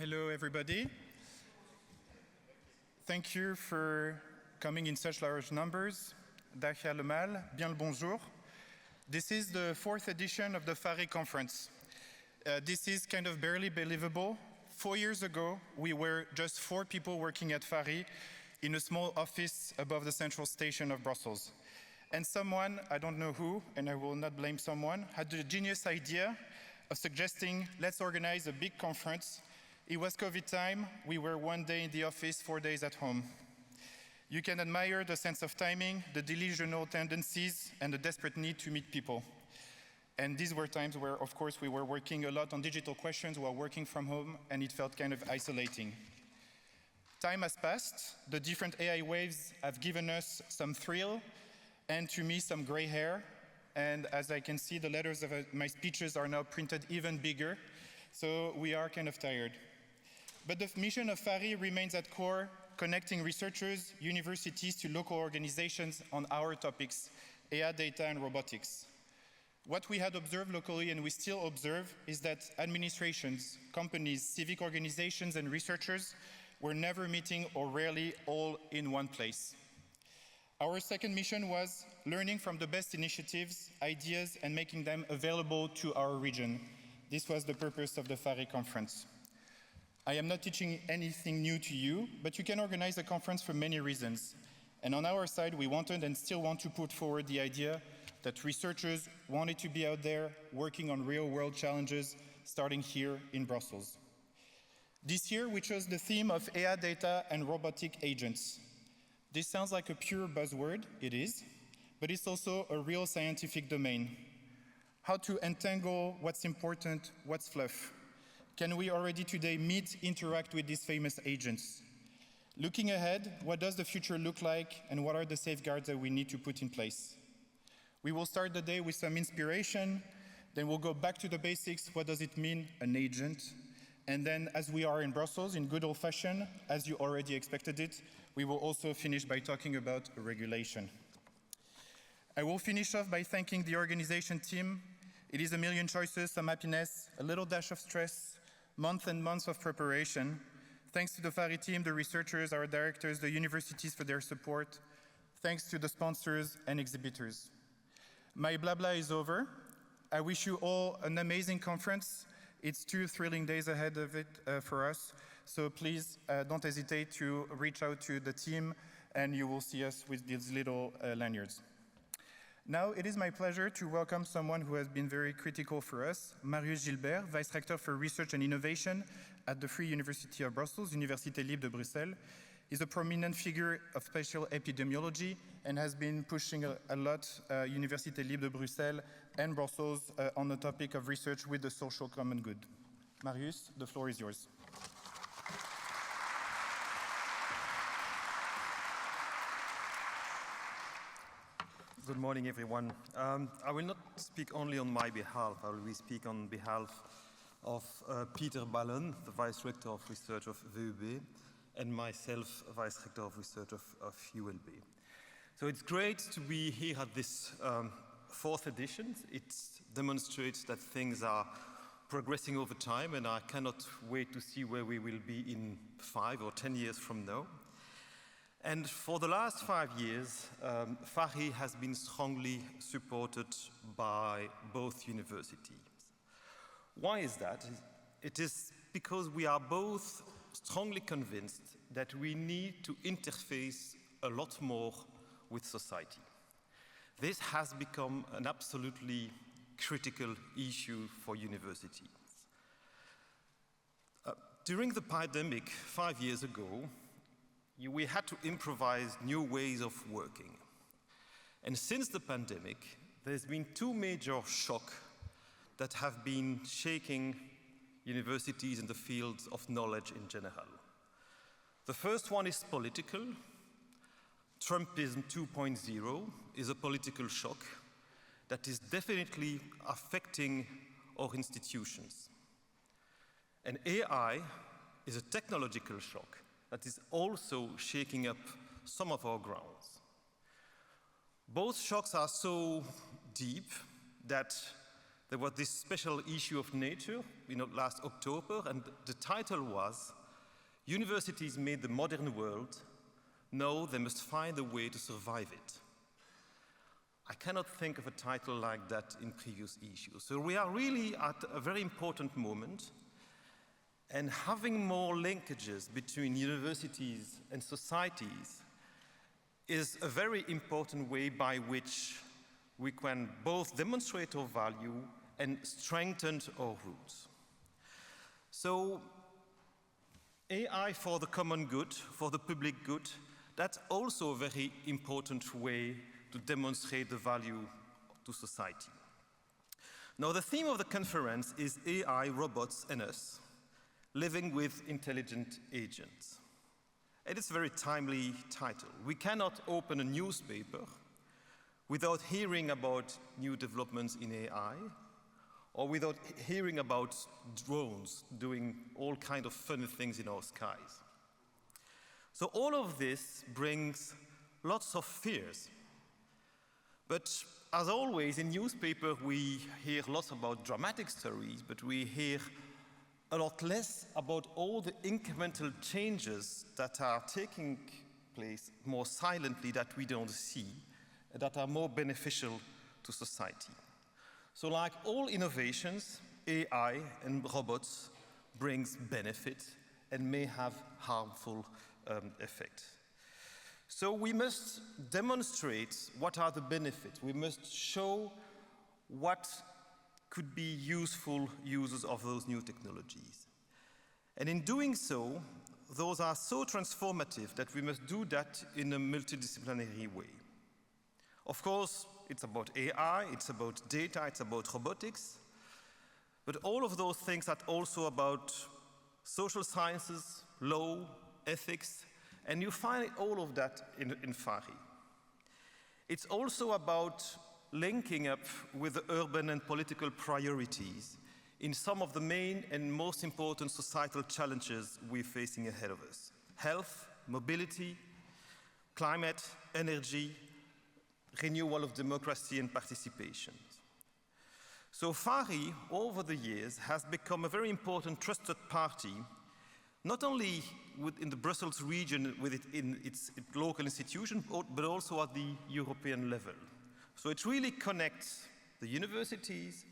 Hello, everybody. Thank you for coming in such large numbers. Dacia le mal, bien le bonjour. This is the 4th edition of the FARI conference. This is kind of barely believable. 4 years ago, we were just 4 people working at FARI in a small office above the central station of Brussels. And someone, I don't know who, and I will not blame someone, had the genius idea of suggesting, let's organize a big conference. It was COVID time. We were 1 day in the office, 4 days at home. You can admire the sense of timing, the delusional tendencies, and the desperate need to meet people. And these were times where, of course, we were working a lot on digital questions while working from home, and it felt kind of isolating. Time has passed. The different AI waves have given us some thrill, and to me, some gray hair. And as I can see, the letters of my speeches are now printed even bigger, so we are kind of tired. But the mission of FARI remains at core, connecting researchers, universities to local organizations on our topics, AI, data, and robotics. What we had observed locally, and we still observe, is that administrations, companies, civic organizations, and researchers were never meeting or rarely all in one place. Our second mission was learning from the best initiatives, ideas, and making them available to our region. This was the purpose of the FARI conference. I am not teaching anything new to you, but you can organize a conference for many reasons. And on our side, we wanted and still want to put forward the idea that researchers wanted to be out there working on real-world challenges, starting here in Brussels. This year, we chose the theme of AI, data, and robotic agents. This sounds like a pure buzzword, it is, but it's also a real scientific domain. How to untangle what's important, what's fluff. Can we already today meet, interact with these famous agents? Looking ahead, what does the future look like, and what are the safeguards that we need to put in place? We will start the day with some inspiration, then we'll go back to the basics. What does it mean, an agent? And then, as we are in Brussels, in good old fashion, as you already expected it, we will also finish by talking about regulation. I will finish off by thanking the organization team. It is a million choices, some happiness, a little dash of stress, months and months of preparation. Thanks to the FARI team, the researchers, our directors, the universities for their support. Thanks to the sponsors and exhibitors. My blah blah is over. I wish you all an amazing conference. It's 2 thrilling days ahead of it for us. So please don't hesitate to reach out to the team, and you will see us with these little lanyards. Now, it is my pleasure to welcome someone who has been very critical for us, Marius Gilbert, Vice-Rector for Research and Innovation at the Vrije Universiteit Brussel, Université libre de Bruxelles. He's a prominent figure of spatial epidemiology and has been pushing a lot Université libre de Bruxelles and Brussels on the topic of research with the social common good. Marius, the floor is yours. Good morning, everyone. I will not speak only on my behalf. I will speak on behalf of Peter Ballen, the Vice-Rector of Research of VUB, and myself, Vice-Rector of Research of ULB. So it's great to be here at this 4th edition. It demonstrates that things are progressing over time, and I cannot wait to see where we will be in 5 or 10 years from now. And for the last 5 years, FARI has been strongly supported by both universities. Why is that? It is because we are both strongly convinced that we need to interface a lot more with society. This has become an absolutely critical issue for universities. During the pandemic 5 years ago, we had to improvise new ways of working. And since the pandemic, there's been 2 major shocks that have been shaking universities in the fields of knowledge in general. The first one is political. Trumpism 2.0 is a political shock that is definitely affecting our institutions. And AI is a technological shock that is also shaking up some of our grounds. Both shocks are so deep that there was this special issue of Nature, last October, and the title was, "Universities made the modern world, now they must find a way to survive it." I cannot think of a title like that in previous issues. So we are really at a very important moment, and having more linkages between universities and societies is a very important way by which we can both demonstrate our value and strengthen our roots. So AI for the common good, for the public good, that's also a very important way to demonstrate the value to society. Now, the theme of the conference is AI, robots, and us, living with intelligent agents. And it's a very timely title. We cannot open a newspaper without hearing about new developments in AI, or without hearing about drones doing all kinds of funny things in our skies. So all of this brings lots of fears. But as always, in newspaper, we hear lots about dramatic stories, but we hear a lot less about all the incremental changes that are taking place more silently that we don't see, that are more beneficial to society. So like all innovations, AI and robots brings benefit and may have harmful effects. So we must demonstrate what are the benefits. We must show what could be useful uses of those new technologies. And in doing so, those are so transformative that we must do that in a multidisciplinary way. Of course, it's about AI, it's about data, it's about robotics, but all of those things are also about social sciences, law, ethics, and you find all of that in FARI. It's also about linking up with the urban and political priorities in some of the main and most important societal challenges we're facing ahead of us: health, mobility, climate, energy, renewal of democracy and participation. So FARI, over the years, has become a very important trusted party, not only within the Brussels region in its local institution, but also at the European level. So it really connects the universities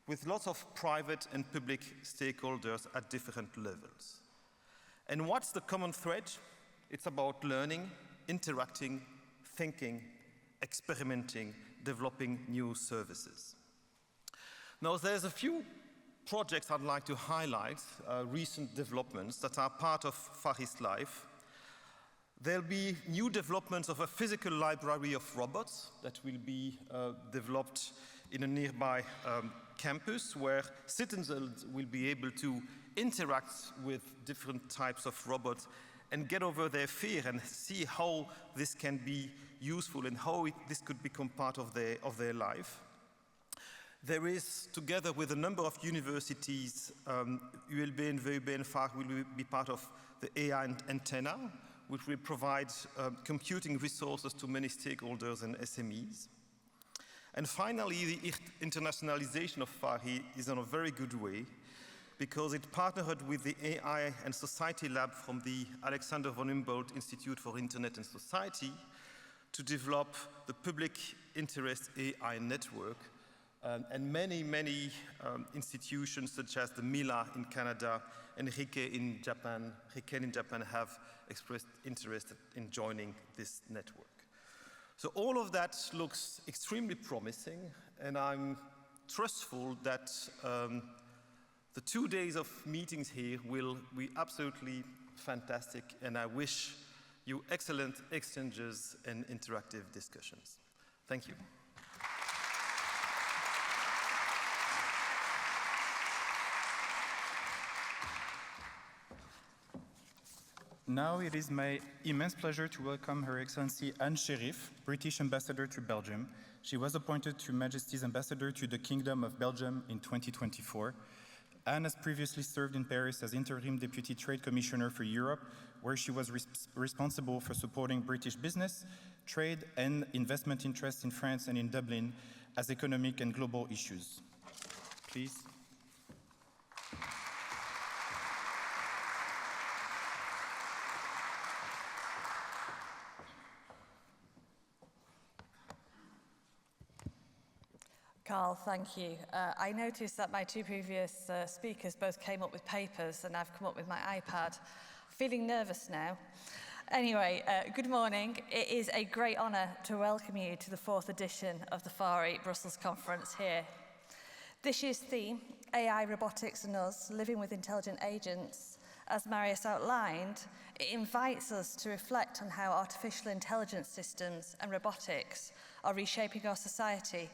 with lots of private and public stakeholders at different levels. And what's the common thread? It's about learning, interacting, thinking, experimenting, developing new services. Now, there's a few projects I'd like to highlight, recent developments that are part of FARI's life. There'll be new developments of a physical library of robots that will be developed in a nearby campus where citizens will be able to interact with different types of robots and get over their fear and see how this can be useful and how this could become part of their life. There is, together with a number of universities, ULB and VUB and FARI will be part of the AI antenna, which will provide computing resources to many stakeholders and SMEs. And finally, the internationalization of FARI is on a very good way, because it partnered with the AI and Society Lab from the Alexander von Humboldt Institute for Internet and Society to develop the public interest AI network. And many institutions such as the MILA in Canada and RIKEN in Japan have expressed interest in joining this network. So all of that looks extremely promising, and I'm trustful that the 2 days of meetings here will be absolutely fantastic, and I wish you excellent exchanges and interactive discussions. Thank you. Now it is my immense pleasure to welcome Her Excellency Anne Sherriff, British Ambassador to Belgium. She was appointed to Majesty's Ambassador to the Kingdom of Belgium in 2024. Anne has previously served in Paris as Interim Deputy Trade Commissioner for Europe, where she was responsible for supporting British business, trade and investment interests in France and in Dublin as economic and global issues. please. Carl, thank you. I noticed that my two previous speakers both came up with papers and I've come up with my iPad. Feeling nervous now. Anyway, good morning. It is a great honour to welcome you to the 4th edition of the FARI Brussels conference here. This year's theme, AI, Robotics and Us, Living with Intelligent Agents, as Marius outlined, it invites us to reflect on how artificial intelligence systems and robotics are reshaping our society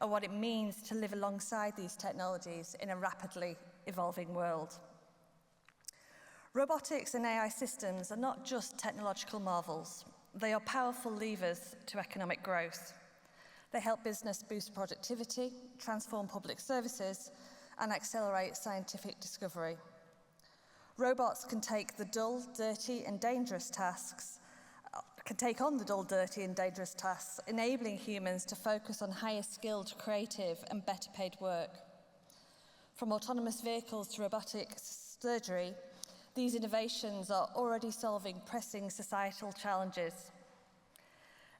and what it means to live alongside these technologies in a rapidly evolving world. Robotics and AI systems are not just technological marvels. They are powerful levers to economic growth. They help business boost productivity, transform public services, and accelerate scientific discovery. Robots can take the dull, dirty, and dangerous tasks enabling humans to focus on higher skilled, creative, and better paid work. From autonomous vehicles to robotic surgery, these innovations are already solving pressing societal challenges.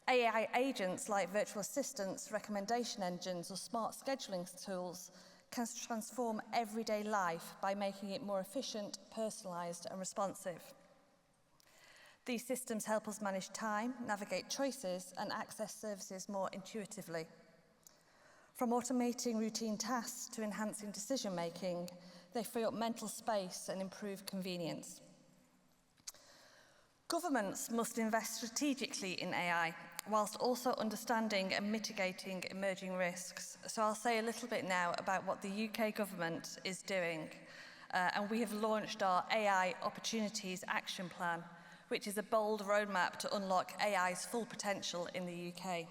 AI agents like virtual assistants, recommendation engines, or smart scheduling tools can transform everyday life by making it more efficient, personalised, and responsive. These systems help us manage time, navigate choices, and access services more intuitively. From automating routine tasks to enhancing decision-making, they free up mental space and improve convenience. Governments must invest strategically in AI, whilst also understanding and mitigating emerging risks. So I'll say a little bit now about what the UK government is doing. And we have launched our AI Opportunities Action Plan, which is a bold roadmap to unlock AI's full potential in the UK.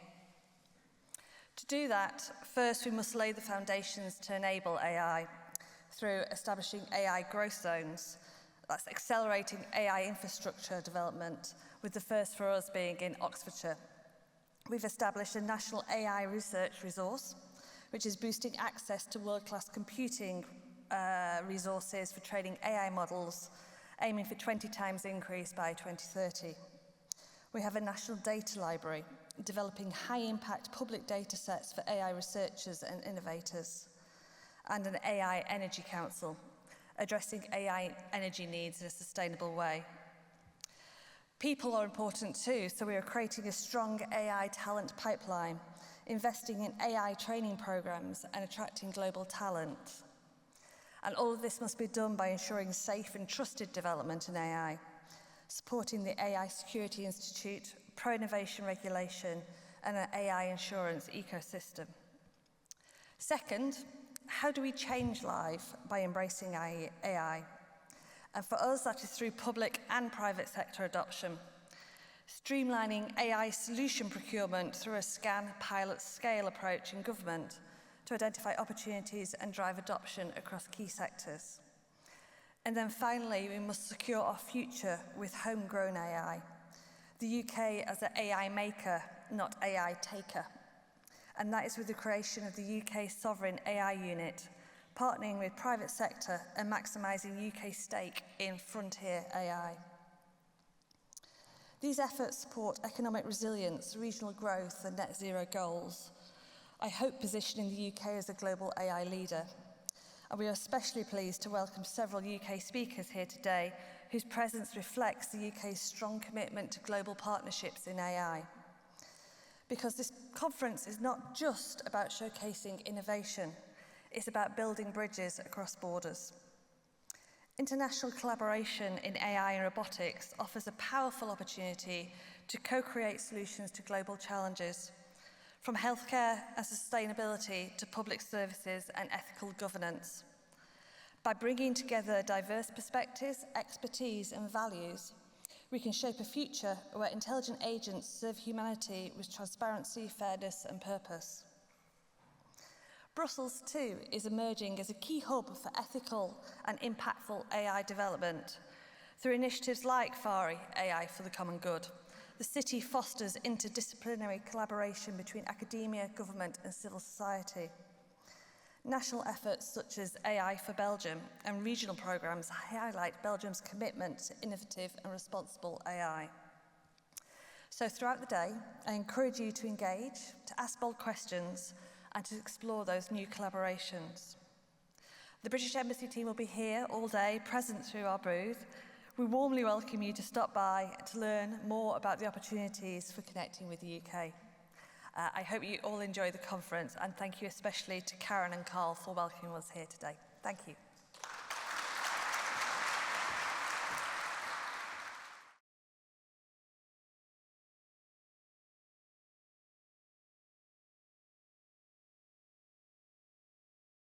To do that, first we must lay the foundations to enable AI through establishing AI growth zones. That's accelerating AI infrastructure development, with the first for us being in Oxfordshire. We've established a national AI research resource, which is boosting access to world-class computing resources for training AI models, aiming for 20 times increase by 2030. We have a national data library, developing high-impact public data sets for AI researchers and innovators, and an AI Energy Council, addressing AI energy needs in a sustainable way. People are important too, so we are creating a strong AI talent pipeline, investing in AI training programs and attracting global talent. And all of this must be done by ensuring safe and trusted development in AI, supporting the AI Security Institute, pro-innovation regulation, and an AI insurance ecosystem. Second, how do we change life by embracing AI? And for us, that is through public and private sector adoption, streamlining AI solution procurement through a scan, pilot, scale approach in government to identify opportunities and drive adoption across key sectors. And then finally, we must secure our future with homegrown AI. The UK as an AI maker, not AI taker. And that is with the creation of the UK Sovereign AI Unit, partnering with private sector and maximising UK stake in frontier AI. These efforts support economic resilience, regional growth and net zero goals, I hope positioning the UK as a global AI leader. And we are especially pleased to welcome several UK speakers here today whose presence reflects the UK's strong commitment to global partnerships in AI. Because this conference is not just about showcasing innovation, it's about building bridges across borders. International collaboration in AI and robotics offers a powerful opportunity to co-create solutions to global challenges, from healthcare and sustainability to public services and ethical governance. By bringing together diverse perspectives, expertise and values, we can shape a future where intelligent agents serve humanity with transparency, fairness and purpose. Brussels, too, is emerging as a key hub for ethical and impactful AI development. Through initiatives like FARI, AI for the Common Good, the city fosters interdisciplinary collaboration between academia, government and civil society. National efforts such as AI for Belgium and regional programmes highlight Belgium's commitment to innovative and responsible AI. So throughout the day, I encourage you to engage, to ask bold questions, and to explore those new collaborations. The British Embassy team will be here all day, present through our booth. We warmly welcome you to stop by to learn more about the opportunities for connecting with the UK. I hope you all enjoy the conference, and thank you especially to Karen and Carl for welcoming us here today. Thank you.